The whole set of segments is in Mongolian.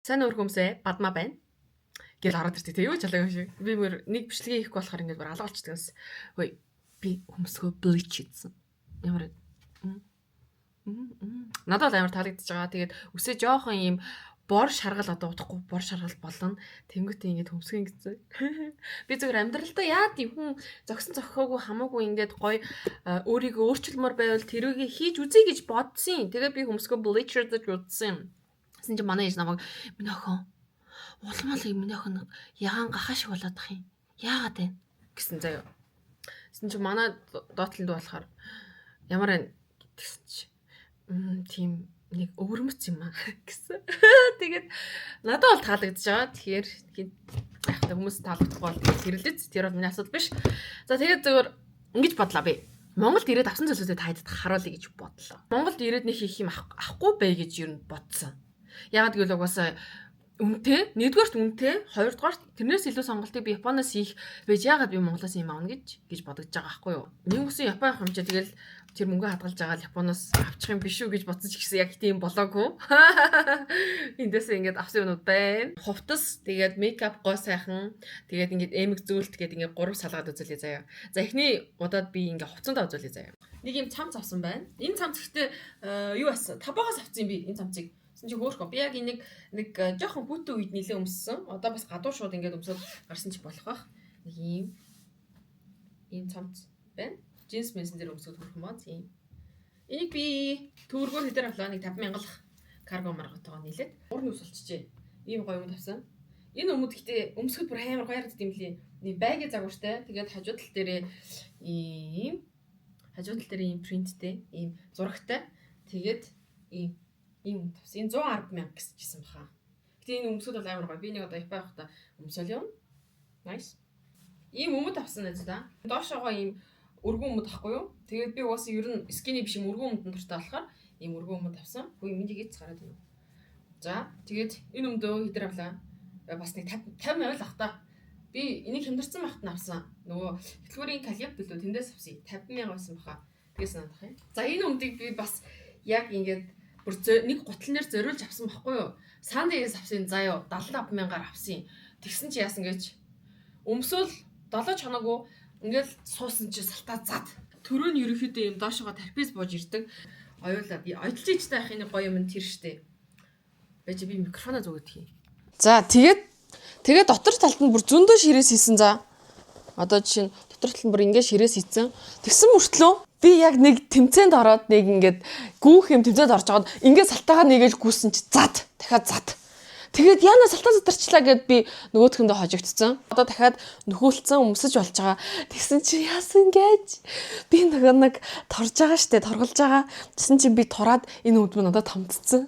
Сайн өөр хүмсээ бадмаа байна. Гэл ороод иртээ тэг юу ч алга юм шиг. Би мөр нэг бичлэгээ хийхгүй болохоор ингээд бүр алга болчихсон гэсэн. Хөөе би хүмсгөө bleach хийсэн. Ямар надад амар таалагдчихж байгаа. Тэгээд үсээ жоохон ийм бор шаргал одоо удахгүй бор шаргал болно. Тэнгүүтээ ингээд хөмсгэн гэсэн. Би зөвхөн амьдралдаа яад юм хүн зогсон зохихоогүй хамаагүй ингээд гоё өөрийгөө өөрчилмөр байвал тэрүүгээ хийж үзье гэж бодсон. Тэгээд би хөмсгөө bleacher-дэж үзсэн. Гэсэн чи манай ээж намайг минь охин улмалыг минь охин ягаан гахаа шиг болоод ах юм. Яагаад вэ гэсэн заяа. Гэсэн чи манай доотлонд болохоор ямар вэ гэсэн чи тийм нэг өвөрмөц юм аа гэсэн. Тэгээд надад бол таалагдж байгаа. Тэгэхээр яг та хүмүүс таалагдахгүй бол хэрэглэж тэр бол миний асуудал биш. За тэгээд зөвөр ингэж бодлоо би. Монголд ирээд авсан зүйлсүүдэд хайдад харуулъя гэж бодлоо. Монголд ирээд нэг их юм авахгүй бай гэж юу бодсон. Ягаад гэвэл угаасаа үнэтэй, нэгдүгээрт үнэтэй, хоёрдугаарт тэрнээс илүү сонголтыг би Японоос хийх байж ягаад би Монголоос юм аавна гэж бодож байгаа байхгүй юу. Нэг үсэн Япон явах юм чи тэгэл тэр мөнгө хадгалж байгаа л Японоос авчих юм биш үү гэж бодсон ч гэсэн яг тийм болоогүй. Эндээсээ ингээд авсан юмуд байна. Хувцас, тэгээд мейкап гоо сайхан, тэгээд ингээд эмэг зөөлт гэдэг ингээд 3 салгаад үзүүлээ заяа. За эхний удаад би ингээд хувцсандаа үзүүлээ заяа. Нэг юм цамц авсан байна. Энэ цамц гэхдээ юу асан? Табагаас авсан би энэ цамцыг. Чи хөөхөө би яг нэг жоохон хүүтэн үед нилээ өмссөн. Одоо бас гадуур шууд ингээд өмсөд гарсан ч болох бах. Нэг ийм цамц байна. Джинс менсэн дээр өмсөд хөрөх юм аа тийм. Энийг би төвөргөөр хэдэр авлаа нэг 50,000 карго маргатайгаа нийлээд уурны ус болчихжээ. Ийм гоё юм тавьсан. Энэ өмд гэхдээ өмсөхөд бүр амар гоё харагддаг юм лээ. Нэг байгийн загвартай. Тэгээд хажуу тал дээрээ ийм принттэй, ийм зурагтай. Тэгээд ийм тавсан. Энэ 110,000 гэсэн баха. Гэтэ энэ өмсгөл бол амар гоё. Би нэг одоо Япон явахдаа өмсөөл юм. Nice. Ийм өмд авсан гэж да. Доошоогоо ийм өргөн өмд ахгүй юу? Тэгээд би угаасаа ер нь скини биш юм өргөн өмдөнд дуртай болохоор ийм өргөн өмд авсан. Хөөе минийг ийц гараад юм. За тэгээд энэ өмдөө хэдэр авлаа? Бас нэг 50,000 авах та. Би энийг хямдарсан байхад нь авсан. Нөгөө хөтөлбөрийн калип билүү тэндээс авсан. 50,000 байсан баха. Тэгээс надах юм. За энэ өмдийг би бас яг ингээд бүр нэг гутлнаар зориулж авсан байхгүй юу? Сандээс авсан заяа 75,000-аар авсан. Тэгсэн чи яасан гэж өмсөөл 7 чанаагүй ингээл суусан чи салтаа зад. Төрөө нь ерөөхдөө юм доошогоо тарпиз бууж ирдэг. Оюулаа би ойдолж ичтэй ах энэ гоё юм тэр штэ. Бэж би микрофоноо зүгэдэг юм. За тэгээд дотор талд нь бүр зөндөө ширээс хийсэн за. Одоо жишээ нь дотор талд нь бүр ингээд ширээс хийсэн. Тэгсэн мөртлөө би яг нэг тэмцээнд ороод нэг ингээд гүүх юм тэмцээнд орж байгаад ингээд салтаагаа нэгэл гүйсэн чи зад. Дахиад зад. Тэгээд яна салтаа задарчлаа гэд би нөгөөдхөндөө хожигдсон. Одоо дахиад нөхөлцөн өмсөж болж байгаа. Тэгсэн чи яасан гэж би нэг торж байгаа штэ, торголж байгаа. Тэгсэн чи би тураад энэ өдмө надад томдсон.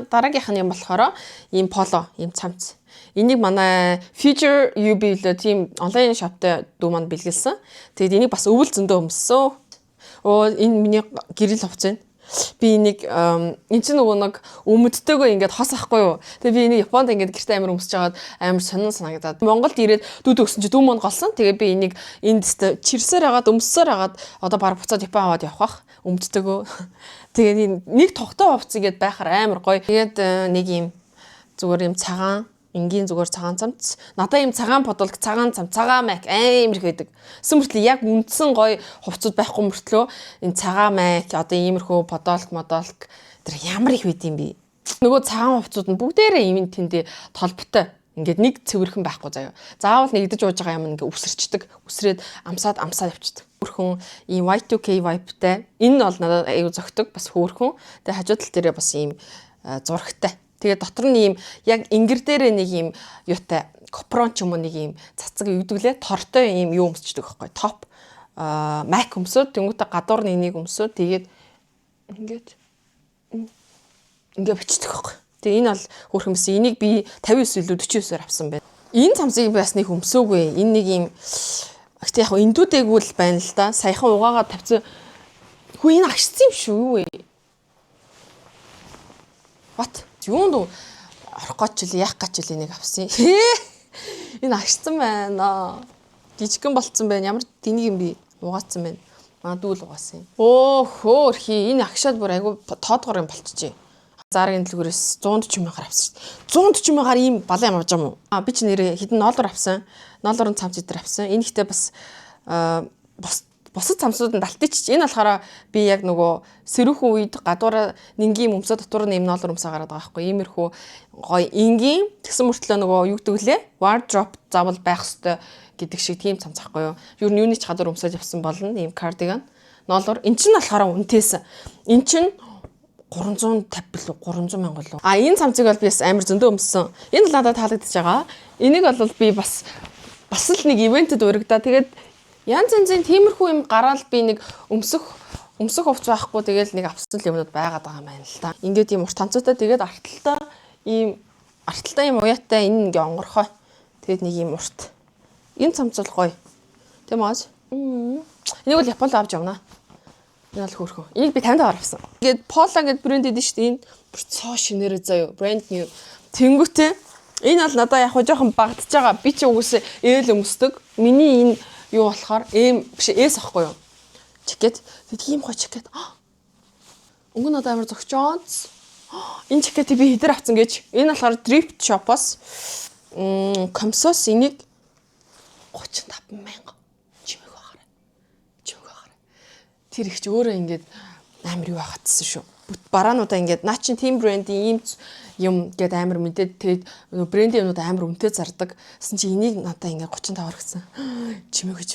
Дараагийнх нь юм болохоор ийм поло, ийм цамц. Энийг манай Future UB лөө тийм онлайн шоптой дүү манд бэлгэлсэн. Тэгээд энийг бас өвөл зөндөө өмссөн. Энэ миний гэрэл хувцас байна. Би энийг энэ ч нөгөө нэг өмддөгөө ингээд хос ахгүй юу. Тэгээ би энийг Японд ингээд гэртээ амар өмсөж жагаад амар сонин санагдаад. Монголд ирээд дүүд өгсөн чи дүү манд голсон. Тэгээ би энийг энд чирсээр хагаад өмссөөр хагаад одоо баг буцаад Япон аваад явах бах. Өмддөгөө. Тэгээд нэг тогтоо хувцас ингээд байхаар амар гоё. Тэгээд нэг юм зүгээр юм цагаан энгийн зүгээр цагаан цамц. Надаа ийм цагаан бодолг, цагаан цамц, цагаан майк амар их байдаг. Сүмэртлээ яг үндсэн гоё хувцууд байхгүй мөртлөө энэ цагаан майк одоо иймэрхүү бодолг тэр ямар их байд юм бэ? Нөгөө цагаан хувцууд нь бүгдээрээ ийм тэндээ толботой. Ингээд нэг цэвэрхэн байхгүй заяа. Заавал нэгдэж ууж байгаа юм ингээ үсэрчдэг. Үсрээд амсаад явчихдаг. Хөөрхөн ийм Y2K vibe-тай. Энэ нь бол надад аюу зөгтөг бас хөөрхөн. Тэгээ хажуу тал дээрээ бас ийм зурагтай. Тэгээ дотор нь ийм яг ингэр дээрээ нэг ийм юутай копрон ч юм уу нэг ийм цацаг өвдөглээ тортой ийм юу өмсчдөг байхгүй топ мак өмсөд тэнгуүтэ гадуур нэг өмсөд тэгээд ингээд бичдэг байхгүй. Тэгээ энэ бол хөөрхөн юмс энийг би 59 илүү 49-аар авсан байна. Энэ цамцыг бас нэг өмсөөгүй. Энэ нэг ийм гэхдээ яг эндүүдээгүй л байна л да. Саяхан угаагаа тавьсан. Хүү энэ агшсан юм шүү юу вэ? What? Юунд орох гэж л яах гэж л энийг авсан. Энэ агшсан байна. Жижигхэн болцсон байна. Ямар тэнийг юм би угаацсан байна. Манай дүүл угаасан юм. Оо хөөхи энэ агшаад бүр айгу тоодгоор юм болчихжээ. Заргийн дэлгүүрээс 140 мянгаар авсан шүү дээ. 140 мянгаар ийм балан юм авч байгаа юм уу? Би ч нэрээ хэдэн $1 авсан. $1 цамц идэр авсан. Энэ ихтэй бас бусад цамцууд нь далтчих. Энэ болохоор би яг нөгөө сэрүүхэн үед гадуура нингийн өмсө дотор нэм $1 өмсө гараад байгаа байхгүй. Иймэрхүү гоё энгийн тэгсэн мөртлөө нөгөө юу гэдэг лээ? Wardrobe заавал байх ёстой гэдэг шиг тийм цамц ахгүй юу? Юу нь юуны ч гадуур өмсөж авсан болно. Ийм кардиган $1. Эн чинь болохоор үнэтэйсэн. Эн чинь 350 билүү 300 мянга лөө. Энэ цамцыг бол би бас амар зөндөө өмссөн. Энэ л надад таалагдчихж байгаа. Энийг бол би бас л нэг ивентэд урагдаа. Тэгээд янз янзын тиймэрхүү юм гараад би нэг өмсөх хувц байхгүй тэгээд нэг авсан юмнууд байгаад байгаа юм байна л та. Ингээд ийм урт танцуутай тэгээд арталтай ийм уяатай энэ ингээ онгорхой. Тэгээд нэг ийм урт. Энэ цамц бол гоё. Тийм ааш. Энийг бол Японд авч явна. Энэ бол хөөрхөн. Энийг би 50 таар авсан. Ингээд Pola гэдэг брэнд эдэн шүү дээ. Энэ цоо шинээрээ заяа. Brand new. Тэнгүүтээ энэ бол надаа яг жоохон багдаж байгаа. Би чи үгүйсээ ээл өмсдөг. Миний энэ юу болохоор биш эс ахгүй юу? Жакет. Тэг ийм гоё жакет. Өнгө надад амар зөгчөөц. Энэ жакетыг би хэдэр авсан гэж. Энэ болохоор thrift shop-оос Comsos энийг 35 мянга. Чимээг байгаарай. Тэр ихч өөрөө ингээд амар юу хатсан шүү. Бараануудаа ингээд наа чин team brand-ийн ийм юм гээд амар мэдээд тэгээд брендийн юмнууд амар үнэтэй зардаг. Гэсэн чи энийг надаа ингээд 35 гэсэн. Чимээг.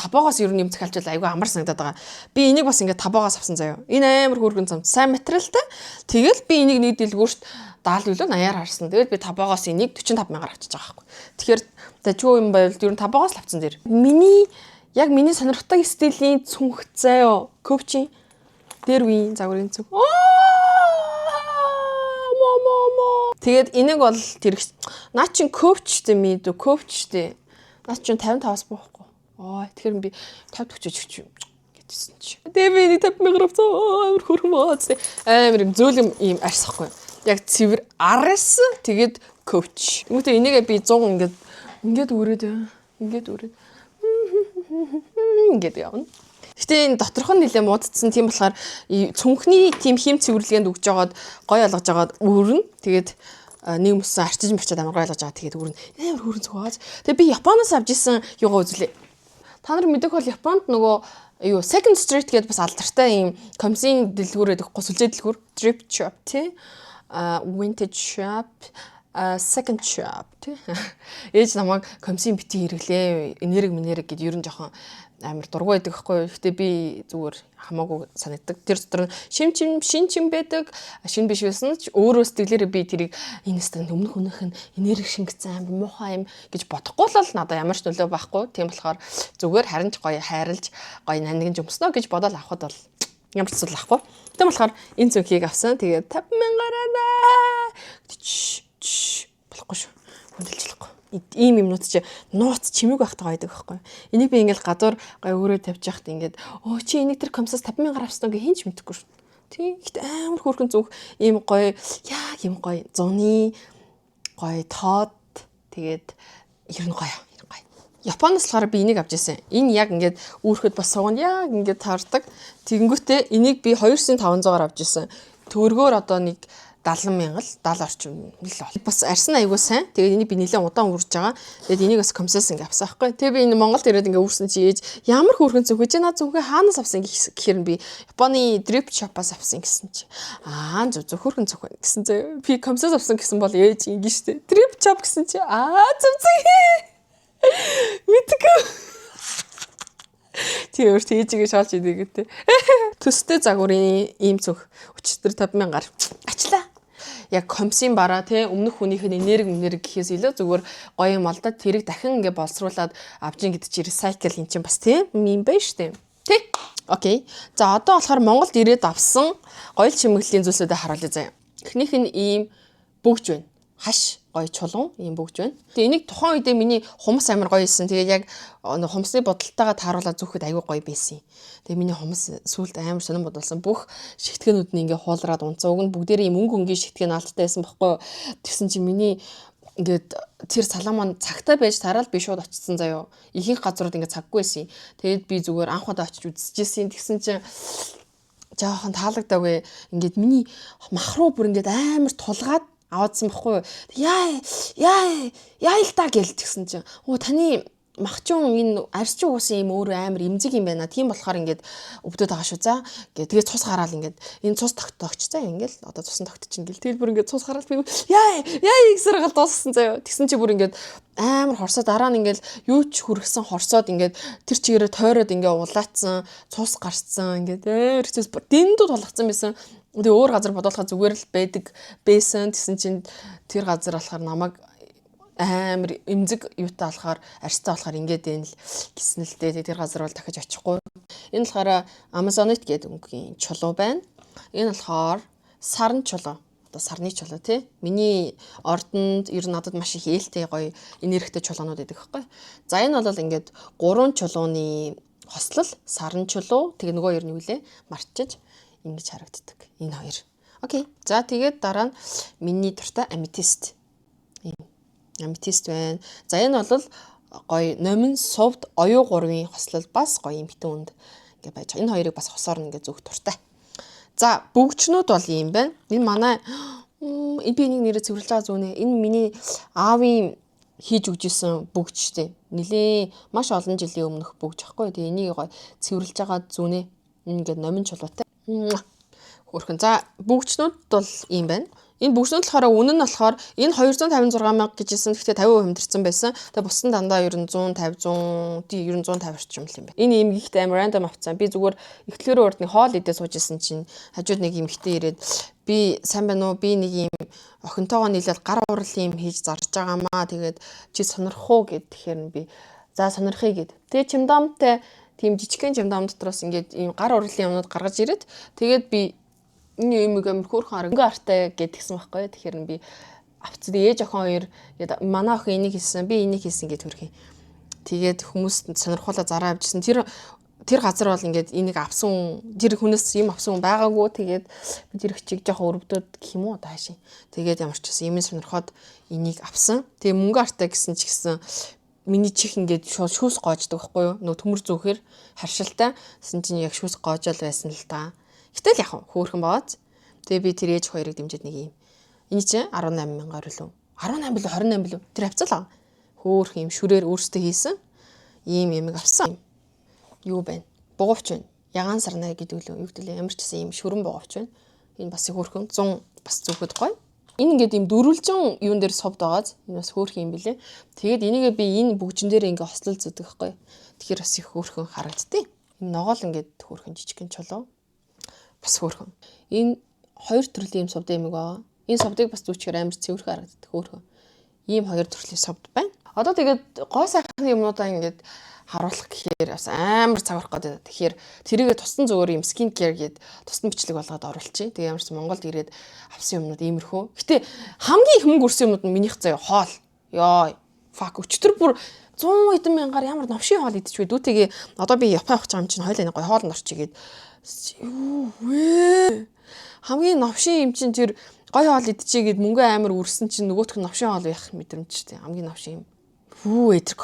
Табоогоос ер нь юм захиалчвал айгүй амар санагдаад байгаа. Би энийг бас ингээд табоогоос авсан заяа. Энэ амар хөөргөн цамц. Сайн материалтай. Тэгэл би энийг нэг дэлгүүрт 70 билүү 80-аар харсан. Тэгээд би табоогоос энийг 45 мянгаар авчиж байгаа байхгүй. Тэгэхээр зажгүй юм байвал ер нь табоогоос л авсан дээр. Яг миний сонирхдаг стилийн цүнх заяа. Ковчи дээр үеийн загварын цүнх. Тэгээд энийг бол тэр наа чин ковчтэй мэдүү ковчтэй. Наа чин 55-аас буухгүй. Тэгэхээр би 50 40 гэдсэн чи. Тэгээд би 50 мянгаар авсан. Амар хөрхөн бооц. Амар юм зөөлөм ийм арсахгүй. Яг цэвэр арс тэгээд ковч. Тэгмээ энийг би 100 ингээд үрээд ингээд явна. Гэтэ энэ доторх нь нэлээ муудсан. Тийм болохоор цүнхний тийм хим цэвэрлэгэнд өгж жагаад гоё олгож жагаад өрнө. Тэгээд нэг юмсан арчиж мчаад амар гоё олгож байгаа. Тэгээд өрнө. Амар хөрөн цугаач. Тэгээд би Японоос авч исэн юугаа үзлээ. Та нар мэдэх бол Японд нөгөө Second Street гэдэг бас алдартай ийм комсын дэлгүүрээд өгөхгүй сүлжээ дэлгүүр thrift shop тий. Vintage shop second shop тий. Ээж намайг комсын бити хэрэглээ. Энерги гэд ер нь жоохон амар дургуй байдаг байхгүй. Гэхдээ би зүгээр хамаагүй санагддаг. Тэр дотор шин чим байдаг. Шин биш байсан ч өөрөө сэтгэлээрээ би тэрийг энэ станд өмнөх нь энерги шингэсэн амар муухай юм гэж бодохгүй л надаа ямар ч нөлөө байхгүй. Тийм болохоор зүгээр харин ч гоё хайрлж гоё нандин жумсноо гэж бодоод авахд бол ямар ч зүйл ахгүй. Тийм болохоор энэ цүнхийг авсан. Тэгээд 50 мянгараа болохгүй шүү. Хүндэлжлэхгүй. Ийм юмнууд чи нууц чимэг байхтайгаа байдаг байхгүй. Энийг би ингээл гадуур гой өөрөө тавьж яхад ингээд чи энийг тэр комсоос 50 мянгаар авсан гэж хинч мэдэхгүй шүү. Тий ихт амар хөөрхөн зүг ийм гой яг ийм гой зуны гой тоод тэгээд ер нь гоё. Японоос болохоор би энийг авч ирсэн. Энэ яг ингээд үүрхэд бас суганд яг ингээд таардаг. Тэгэнгүүтээ энийг би 2,500-аар авч ирсэн. Төгрөгөөр одоо нэг 70 орчим л бол. Бас арьсан аягүй сайн. Тэгээд энийг би нэлээд удаан үрж байгаа. Тэгээд энийг бас комсоос ингээ авсан байхгүй. Тэгээд би энэ Монголд ирээд ингээ үрсэн чи ээж ямар хөөрхөн зүгөө чи наад зүгөө хаанаас авсан гэхээр би Японы thrift shop-аас авсан гэсэн чи. Зүг хөөрхөн зүг байна гэсэн чи. Би комсоос авсан гэсэн бол ээж ингээ штэ. Thrift shop гэсэн чи зүг. Мэдгүй. Тэр ээжигээ шаалж идэг гэдэг. Төстэй загварын ийм цүнх өчтөр 50 мянгаар ачлаа. Яг комсын бараа тий өмнөх хүнийх нь энерги гэхээс илүү зүгээр гоё юм алдаад тэрийг дахин ингээ боловсруулад авч ин гэдэг чи recycle ин чинь бас тий юм байна штэ. Тий. Окей. За одоо болохоор Монголд ирээд авсан гоё чимэглэлийн зүйлсүүдээ харуулъя заяа. Эхнийх нь ийм бөгж байна. Хаш гоё чулуун ийм бөгж байна. Тэгээ энийг тухайн үедээ миний хумс амар гоё исэн. Тэгээ яг хумсны бодолтойгоо тааруулаад зүхэд аягүй гоё байсан. Тэгээ миний хумс сүулт амар сонирн бодолсон. Бүх шигтгэнүүд нь ингээ хуулраад унцаа. Уг нь бүгдээрээ ийм өнгө өнгийн шигтгэн алдтай байсан байхгүй. Тэгсэн чинь миний ингээд тэр салаа маань цагтаа байж тараал би шууд очсон заяо. Ихэнх газрууд ингээ цаггүй байсан. Тэгээд би зүгээр анх удаа очиж үзчихсэн. Тэгсэн чинь жаахан таалагдаагүй. Ингээд миний мах руу бүр ингээд амар тулгаад аваадсан байхгүй юу. Яа л та гээл тэгсэн чинь. Таны махчун энэ арьсч уусан юм өөр амар имзэг юм байна. Тийм болохоор ингээд өвдөд байгаа шүү за. Тэгээд цус гараал ингээд энэ цус тогтоогч заа ингээд одоо цусан тогтчихин гэл. Тэгэл бүр ингээд цус гараал би яа гэсээр гал дууссан заяа. Тэгсэн чи бүр ингээд амар хорсоо дараа нь ингээд юу ч хүргсэн хорсоод ингээд тэр чигээрээ тойроод ингээд улаацсан цус гарцсан ингээд амар хэцүүс дэндүү тулгацсан байсан. Тэгээ өөр газар бодуулахад зүгээр л байсан. Тэгсэн чинь тэр газар болохоор намайг амар эмзэг юутай болохоор арьстай болохоор ингээд байна л гэсэн л дээ. Тэр газар бол дахиж очихгүй. Энэ болохоор Amazonite гэдэг өнгөний чулуу байна. Энэ болохоор сарн чулуу. Одоо сарны чулуу тий. Миний ордонд ер нь надад маш их ээлтэй гоё энергитэй чулуунууд байдаг байхгүй. За энэ бол ингээд 3 чулууны хослол, сарн чулуу, тэгээ нөгөө ер нь юу лээ марчиж ингэж харагддаг. Энэ хоёр. Окей. За тэгээд дараа нь миний дуртай аметист. Аметист байна. За энэ бол гоё номин сувд оюу гурвын хослол бас гоё юм хитэн үнд ингээ байж байгаа. Энэ хоёрыг бас хосоор ингээ зүг туртай. За бөгчнүүд бол юм байна. Энэ манай би нэг нэрээ цэвэрлж байгаа зүүнэ. Энэ миний аавын хийж өгчсэн бөгч штэ. Нилээ маш олон жилийн өмнөх бөгж ахгүй. Тэгээ энийг гоё цэвэрлж байгаа зүүнэ. Ингээ номин чулуутай. Хөрхөн. За бөгчнүүд бол юм байна. Энэ бөгчнүүд болохоор үнэн нь болохоор энэ 256 мянга гэжсэн. Гэхдээ 50% хэмдэрсэн байсан. Тэгээ бусдын дандаа ер нь 150 орчим юм байна. Энэ юм ихтэй амар рандом авцсан. Би зүгээр ихтлэрийн урд нэг хоол идээ сууж исэн чинь хажууд нэг юм ихтэй ирээд би сайн байна уу? Би нэг юм охинтойгоо нийлээд гар урлын юм хийж зарж байгаамаа. Тэгээд чи сонирх уу гэд тэгэхээр нь би за сонирхъя гэд. Тэгээ чимдамтай тийм жижигхэн чимдам дотроос ингээд ийм гар урлын юмнууд гаргаж ирээд тэгээд би энэ юм амар хөөрхөн арга артай гэдгсэн байхгүй. Тэгэхээр нь би авцад ээж охин хоёр манай охин энийг хийсэн, би энийг хийсэн гэж төрхий. Тэгээд хүмүүст сонирхуулаа зараа авчихсан. Тэр газар бол ингээд энийг авсан тэр хүнээс юм авсан хүн байгаагүй. Тэгээд би тэр хчиг жоохон өрөвдөд гэх юм уу таашийн. Тэгээд ямар ч гэсэн юм сонирхоод энийг авсан. Тэгээ мөнгө артай гэсэн ч гэсэн миний чих ингээд шүүс гоождаг байхгүй юу? Нөгөө төмөр зүүхээр харшилтай. Тэсэн чинь яг шүүс гоожол байсан л та. Гэтэл яг хөөрхөн бааз. Тэгээ би тэр ээж хоёрыг дэмжиж нэг юм. Эний чинь 18 мянгаар үлээ. 18 билүү 28 билүү. Тэр авцалаа. Хөөрх юм шүрээр өөртөө хийсэн. Ийм юм авсан. Юу байна? Бугуувч байна. Ягаан сарнаа гэдэг лөө. Юу гэдэг лээ. Ямар ч гэсэн ийм шүрэн бугуувч байна. Энэ бас хөөрхөн 100 бас зүгхэд гоё. Энэ ингээд ийм дөрвөлжин юун дээр сувд байгааз. Энэ бас хөөрх юм билээ. Тэгээд энийгээ би энэ бүгжин дээр ингээд хослол зөдөг байхгүй. Тэгэхээр бас их хөөрхөн харагдтыг. Энэ ногоол ингээд хөөрхөн жижигхэн чулуу. Бас хөөрхөн. Энэ хоёр төрлийн юм сувд юм байгаа. Энэ сувдыг бас зүүчээр амар цэвэрхэн харагддаг хөөрхөн. Ийм хоёр төрлийн сувд байна. Одоо тэгээд гоо сайхны юмнуудаа ингээд харуулах гэхээр бас амар цагаарах гэдэг. Тэгэхээр тэрийгээ тусдан зүгээр юм skin care гээд тусдан бичлэг болгоод оруулчих. Тэгээ ямарч Монголд ирээд авсан юмнууд иймэрхүү. Гэтэ хамгийн их мөнгө өрсөн юмнууд нь минийх заяа хоол. Ёо, fuck өчтөр бүр 100 хэдэн мянгаар ямар новшийн хоол идчихвэ. Дүүтэйгээ одоо би Япон явах гэж байгаа юм чинь хоёлаа нэг гой хоолнд орчих гээд юу вэ? Хамгийн новшийн юм чинь тэр гой хоол идчихээд мөнгө амар үрсэн чинь нөгөөх нь новшийн хоол явах мэдрэмжтэй. Хамгийн новшийн юм. Хүү тэр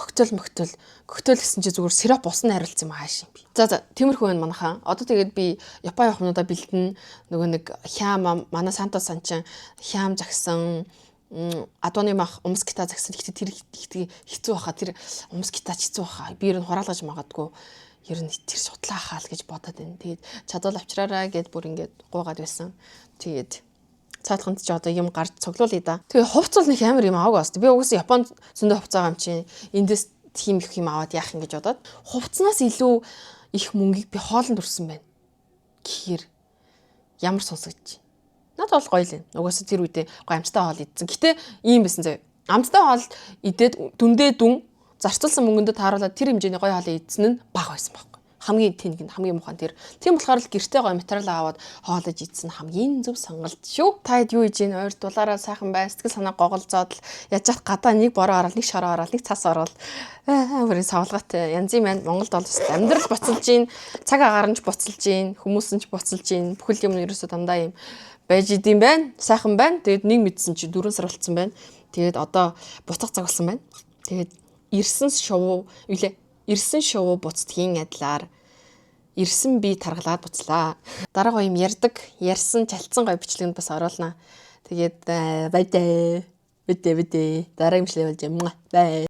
коктейл гэсэн чи зүгээр сироп усан харилцсан юм хааш юм би. За тиймэрхүү байна манайхаа. Одоо тэгээд би Япон явахнуудаа бэлдэн нөгөө нэг хям манай Санта санчин хям загсан адууны мах умскита загсан. Гэхдээ тэр хэцүү баха. Тэр умскитач хэцүү баха. Би ер нь хураалгаж магадгүй. Ер нь тэр судлаа хаал гэж бодоод байна. Тэгээд чадвал авчраараа гэд бүр ингээд гуугаад байсан. Тэгээд цаатханд ч одоо юм гарч цуглуулъя да. Тэгээ хувц бол нэг амар юм аваагүй басна. Би угсаа Японд зөндөө хувц байгаа юм чинь эндээс тийм их юм аваад яах юм гэж бодоод хувцнаас илүү их мөнгийг би хоолнд өрсөн байна. Гэхээр ямар сонсогдчих. Надад бол гоё л юм. Угсаа тэр үедээ гоё амттай хоол идсэн. Гэтэ ийм байсан заяа. Амттай хоол идээд дүндээ дүн зарцуулсан мөнгөндөө тааруулаад тэр хэмжээний гоё хоолыг идсэн нь бага байсан байхгүй. Хамгийн тэнэг нь хамгийн муухай тэр. Тийм болохоор л гэртээ гоё материал аваад хоолож идсэн хамгийн зөв сонголт шүү. Та хэд юу хийж ийн ойр дулаараа сайхан бай. Сэтгэл санаа гоголзоод яаж яах гадаа нэг бороо ороод нэг шороо ороод нэг цас ороод бүрийн савлгаатай янзын маань Монголд бол амьдрал буцалж ийн, цаг агаар нь ч буцалж ийн, хүмүүс нь ч буцалж ийн. Бүхэл юм ерөөсөө дандаа юм байж идэм байна. Сайхан байна. Тэгээд нэг мэдсэн чи 4 сар болцсон байна. Тэгээд одоо буцах цаг болсон байна. Тэгээд ирсэн шувуу буцдгийн адилаар ирсэн би таргалаад буцлаа. Дараа гоё юм ярьдаг, ярьсан, чалцсан гоё бичлэгэнд бас оруулнаа. Тэгээд баяртай. Дараагийн бичлэгээр болж юм. Бай.